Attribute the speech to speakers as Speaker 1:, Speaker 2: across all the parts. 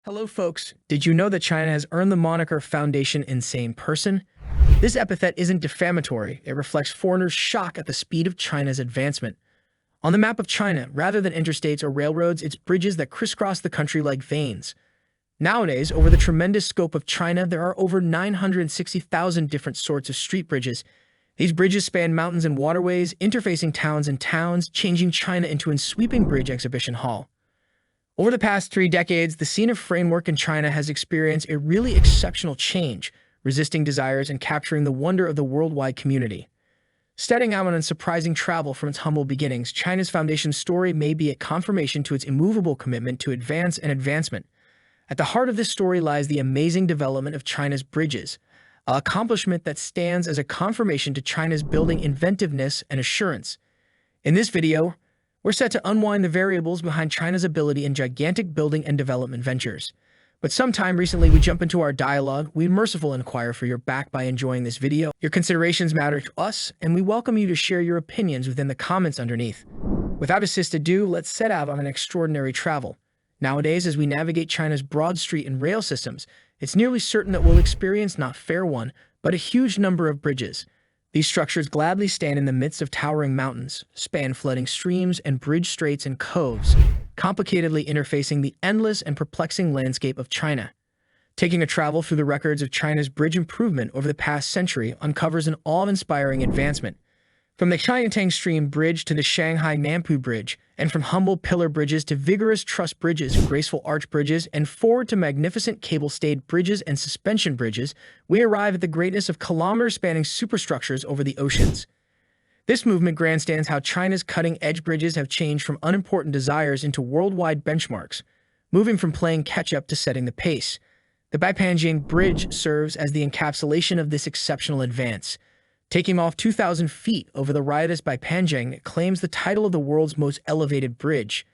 Speaker 1: Hello, folks. Did you know that China has earned the moniker Foundation Insane Person? This epithet isn't defamatory. It reflects foreigners' shock at the speed of China's advancement. On the map of China, rather than interstates or railroads, it's bridges that crisscross the country like veins. Nowadays, over the tremendous scope of China, there are over 960,000 different sorts of street bridges. These bridges span mountains and waterways, interfacing towns and towns, changing China into a sweeping bridge exhibition hall. Over the past 3 decades, the scene of framework in China has experienced a really exceptional change, resisting desires and capturing the wonder of the worldwide community. Setting out on a surprising travel from its humble beginnings, China's foundation story may be a confirmation to its immovable commitment to advance and advancement. At the heart of this story lies the amazing development of China's bridges, an accomplishment that stands as a confirmation to China's building inventiveness and assurance. In this video, we're set to unwind the variables behind China's ability in gigantic building and development ventures. But sometime recently, we jump into our dialogue. We mercifully inquire for your back by enjoying this video. Your considerations matter to us, and we welcome you to share your opinions within the comments underneath. Without assisted ado, let's set out on an extraordinary travel. Nowadays, as we navigate China's broad street and rail systems, it's nearly certain that we'll experience not fair one, but a huge number of bridges. These structures gladly stand in the midst of towering mountains, span flooding streams, and bridge straits and coves, complicatedly interfacing the endless and perplexing landscape of China. Taking a travel through the records of China's bridge improvement over the past century uncovers an awe-inspiring advancement. From the Qiantang Stream Bridge to the Shanghai-Nanpu Bridge, and from humble pillar bridges to vigorous truss bridges, graceful arch bridges, and forward to magnificent cable-stayed bridges and suspension bridges, we arrive at the greatness of kilometer-spanning superstructures over the oceans. This movement grandstands how China's cutting-edge bridges have changed from unimportant desires into worldwide benchmarks, moving from playing catch-up to setting the pace. The Baipanjing Bridge serves as the encapsulation of this exceptional advance. Taking off 2,000 feet over the riotous Baipanjing, it claims the title of the world's most elevated bridge.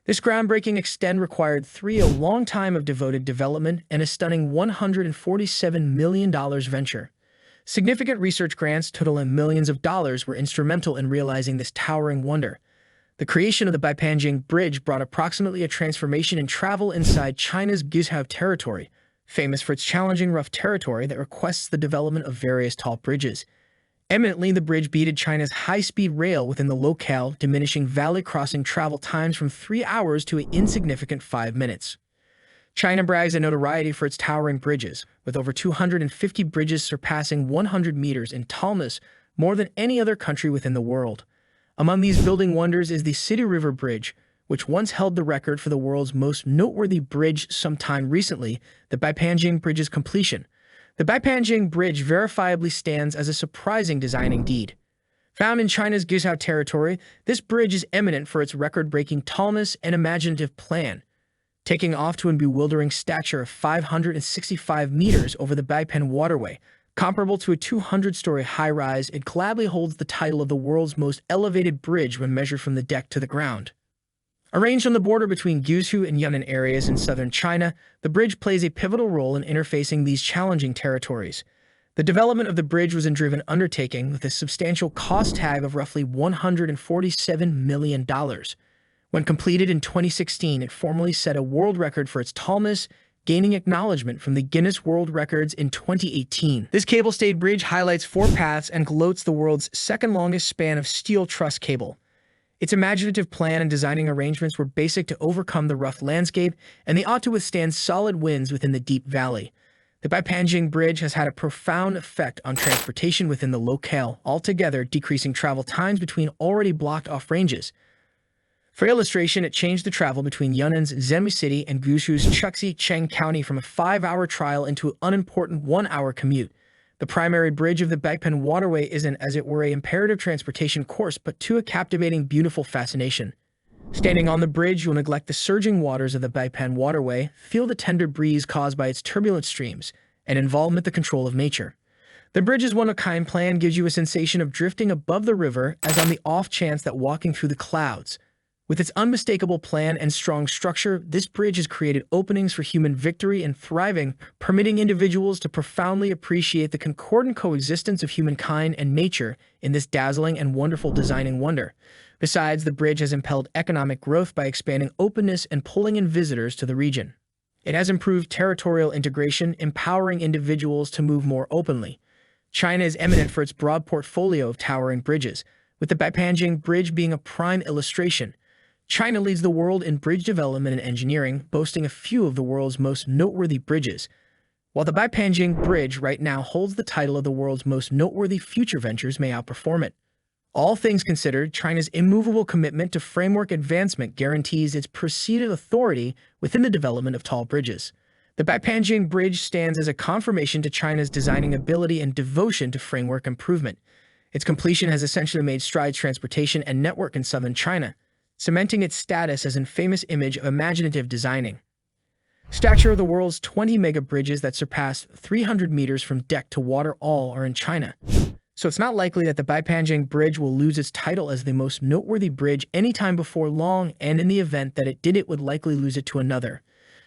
Speaker 1: This groundbreaking extend required a long time of devoted development and a stunning $147 million venture. Significant research grants totaling millions of dollars were instrumental in realizing this towering wonder. The creation of the Baipanjing Bridge brought approximately a transformation in travel inside China's Guizhou territory, famous for its challenging rough territory that requests the development of various tall bridges. Eminently, the bridge beated China's high-speed rail within the locale, diminishing valley crossing travel times from 3 hours to an insignificant 5 minutes. China brags of notoriety for its towering bridges, with over 250 bridges surpassing 100 meters in tallness, more than any other country within the world. Among these building wonders is the City River Bridge, which once held the record for the world's most noteworthy bridge sometime recently, the Baipanjing Bridge's completion. The Baipanjing Bridge verifiably stands as a surprising designing deed. Found in China's Guizhou territory, this bridge is eminent for its record-breaking tallness and imaginative plan. Taking off to a bewildering stature of 565 meters over the Baipan waterway, comparable to a 200-story high-rise, it gladly holds the title of the world's most elevated bridge when measured from the deck to the ground. Arranged on the border between Guizhou and Yunnan areas in southern China, the bridge plays a pivotal role in interfacing these challenging territories. The development of the bridge was a driven undertaking with a substantial cost tag of roughly $147 million. When completed in 2016, it formally set a world record for its tallness, gaining acknowledgement from the Guinness World Records in 2018. This cable-stayed bridge highlights 4 paths and gloats the world's second-longest span of steel truss cable. Its imaginative plan and designing arrangements were basic to overcome the rough landscape, and they ought to withstand solid winds within the deep valley. The Baipanjing Bridge has had a profound effect on transportation within the locale, altogether decreasing travel times between already blocked-off ranges. For illustration, it changed the travel between Yunnan's Zhenmi City and Guizhou's Chuxi-Cheng County from a 5-hour trial into an unimportant 1-hour commute. The primary bridge of the Baipan waterway isn't, as it were, an imperative transportation course, but to a captivating, beautiful fascination. Standing on the bridge, you'll neglect the surging waters of the Baipan waterway, feel the tender breeze caused by its turbulent streams, and involvement the control of nature. The bridge's one-of-a-kind plan gives you a sensation of drifting above the river, as on the off chance that walking through the clouds. With its unmistakable plan and strong structure, this bridge has created openings for human victory and thriving, permitting individuals to profoundly appreciate the concordant coexistence of humankind and nature in this dazzling and wonderful designing wonder. Besides, the bridge has impelled economic growth by expanding openness and pulling in visitors to the region. It has improved territorial integration, empowering individuals to move more openly. China is eminent for its broad portfolio of towering bridges, with the Beipanjing Bridge being a prime illustration. China leads the world in bridge development and engineering, boasting a few of the world's most noteworthy bridges. While the Beipanjing Bridge right now holds the title of the world's most noteworthy, future ventures may outperform it. All things considered, China's immovable commitment to framework advancement guarantees its precedent authority within the development of tall bridges. The Beipanjing Bridge stands as a confirmation to China's designing ability and devotion to framework improvement. Its completion has essentially made strides transportation and network in southern China, cementing its status as an famous image of imaginative designing. Stature of the world's 20 mega bridges that surpass 300 meters from deck to water all are in China. So it's not likely that the Beipanjing Bridge will lose its title as the most noteworthy bridge anytime before long, and in the event that it did, it would likely lose it to another.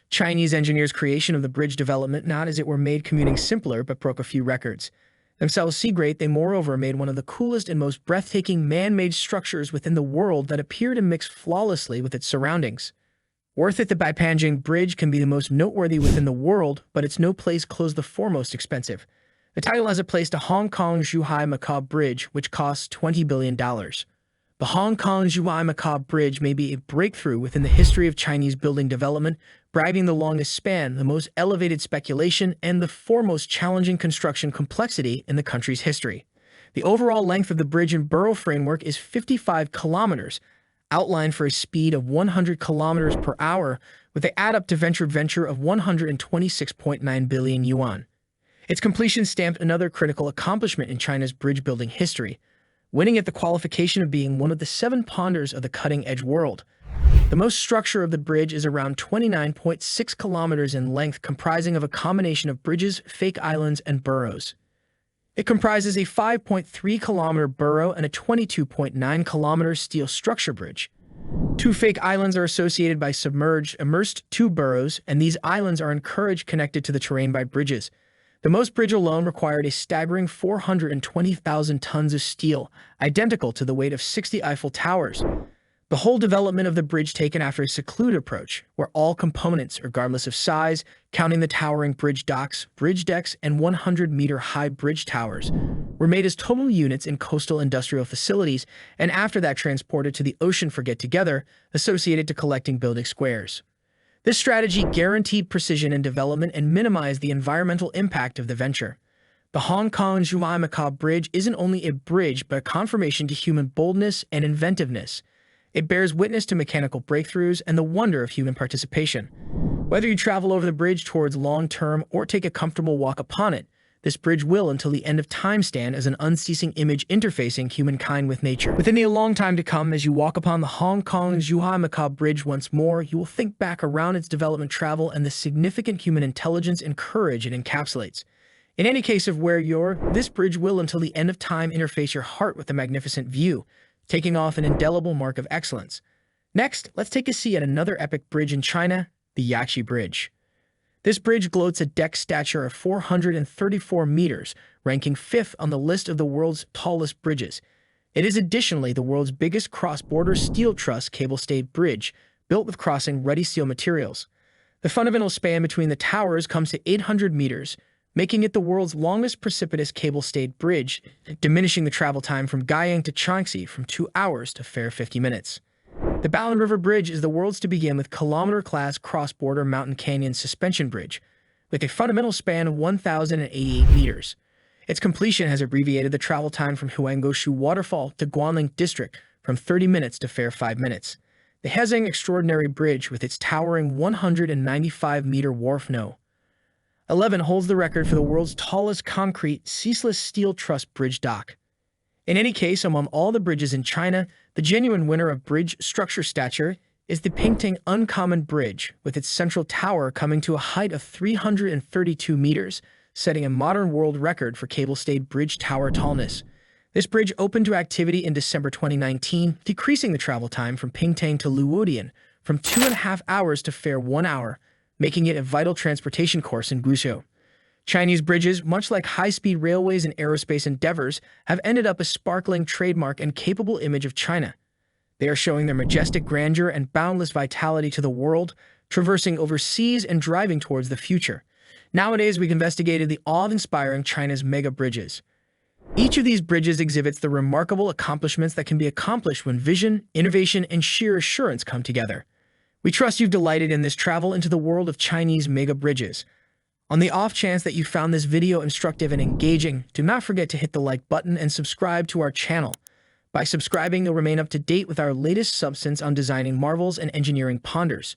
Speaker 1: Chinese engineers' creation of the bridge development not as it were made commuting simpler, but broke a few records. Themselves sea great, they moreover made one of the coolest and most breathtaking man-made structures within the world that appeared to mix flawlessly with its surroundings. Worth it, the Beipanjing Bridge can be the most noteworthy within the world, but it's no place close the foremost expensive. The title has a place to Hongkong-Zhuhai-Macao Bridge, which costs $20 billion. The Hongkong-Zhuhai-Macao Bridge may be a breakthrough within the history of Chinese building development, bribing the longest span, the most elevated speculation, and the foremost challenging construction complexity in the country's history. The overall length of the bridge and burrow framework is 55 kilometers, outlined for a speed of 100 kilometers per hour, with an add-up to venture of 126.9 billion yuan. Its completion stamped another critical accomplishment in China's bridge-building history, winning it the qualification of being one of the 7 ponders of the cutting-edge world. The most structure of the bridge is around 29.6 kilometers in length, comprising of a combination of bridges, fake islands, and burrows. It comprises a 5.3-kilometer burrow and a 22.9-kilometer steel structure bridge. 2 fake islands are associated by submerged, immersed tube burrows, and these islands are encouraged connected to the terrain by bridges. The most bridge alone required a staggering 420,000 tons of steel, identical to the weight of 60 Eiffel Towers. The whole development of the bridge taken after a secluded approach, where all components, regardless of size, counting the towering bridge docks, bridge decks, and 100-meter-high bridge towers, were made as total units in coastal industrial facilities, and after that transported to the ocean for get-together, associated to collecting building squares. This strategy guaranteed precision in development and minimized the environmental impact of the venture. The Hongkong-Zhuhai-Macao Bridge isn't only a bridge, but a confirmation to human boldness and inventiveness. It bears witness to mechanical breakthroughs and the wonder of human participation. Whether you travel over the bridge towards long-term or take a comfortable walk upon it, this bridge will, until the end of time, stand as an unceasing image interfacing humankind with nature. Within the long time to come, as you walk upon the Hongkong-Zhuhai-Macao Bridge once more, you will think back around its development travel and the significant human intelligence and courage it encapsulates. In any case of where you're, this bridge will, until the end of time, interface your heart with a magnificent view, taking off an indelible mark of excellence. Next, let's take a see at another epic bridge in China, the Yachi Bridge. This bridge gloats a deck stature of 434 meters, ranking 5th on the list of the world's tallest bridges. It is additionally the world's biggest cross-border steel truss cable-stayed bridge, built with crossing-ready steel materials. The fundamental span between the towers comes to 800 meters, making it the world's longest precipitous cable-stayed bridge, diminishing the travel time from Guiyang to Shaanxi from 2 hours to fair 50 minutes. The Balan River Bridge is the world's to begin with kilometer-class cross-border mountain canyon suspension bridge, with a fundamental span of 1,088 meters. Its completion has abbreviated the travel time from Huanggoshu Waterfall to Guanling District from 30 minutes to fair 5 minutes. The Hezheng Extraordinary Bridge, with its towering 195-meter wharf No. 11, holds the record for the world's tallest concrete, ceaseless steel truss bridge dock. In any case, among all the bridges in China, the genuine winner of bridge structure stature is the Pingting Uncommon Bridge, with its central tower coming to a height of 332 meters, setting a modern world record for cable-stayed bridge tower tallness. This bridge opened to activity in December 2019, decreasing the travel time from Pingtang to Luodian from 2.5 hours to fair 1 hour, making it a vital transportation course in Guizhou. Chinese bridges, much like high-speed railways and aerospace endeavors, have ended up a sparkling trademark and capable image of China. They are showing their majestic grandeur and boundless vitality to the world, traversing overseas and driving towards the future. Nowadays, we've investigated the awe-inspiring China's mega bridges. Each of these bridges exhibits the remarkable accomplishments that can be accomplished when vision, innovation, and sheer assurance come together. We trust you've delighted in this travel into the world of Chinese mega bridges. On the off chance that you found this video instructive and engaging, do not forget to hit the like button and subscribe to our channel. By subscribing, you'll remain up to date with our latest substance on designing marvels and engineering ponders.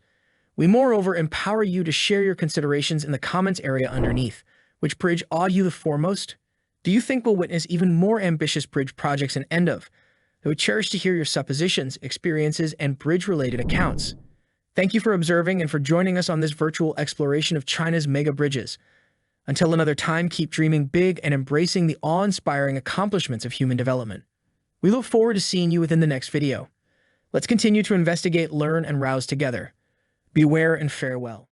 Speaker 1: We moreover empower you to share your considerations in the comments area underneath. Which bridge awed you the foremost? Do you think we'll witness even more ambitious bridge projects in end of? I would cherish to hear your suppositions, experiences, and bridge-related accounts. Thank you for observing and for joining us on this virtual exploration of China's mega bridges. Until another time, keep dreaming big and embracing the awe-inspiring accomplishments of human development. We look forward to seeing you within the next video. Let's continue to investigate, learn, and rouse together. Beware and farewell.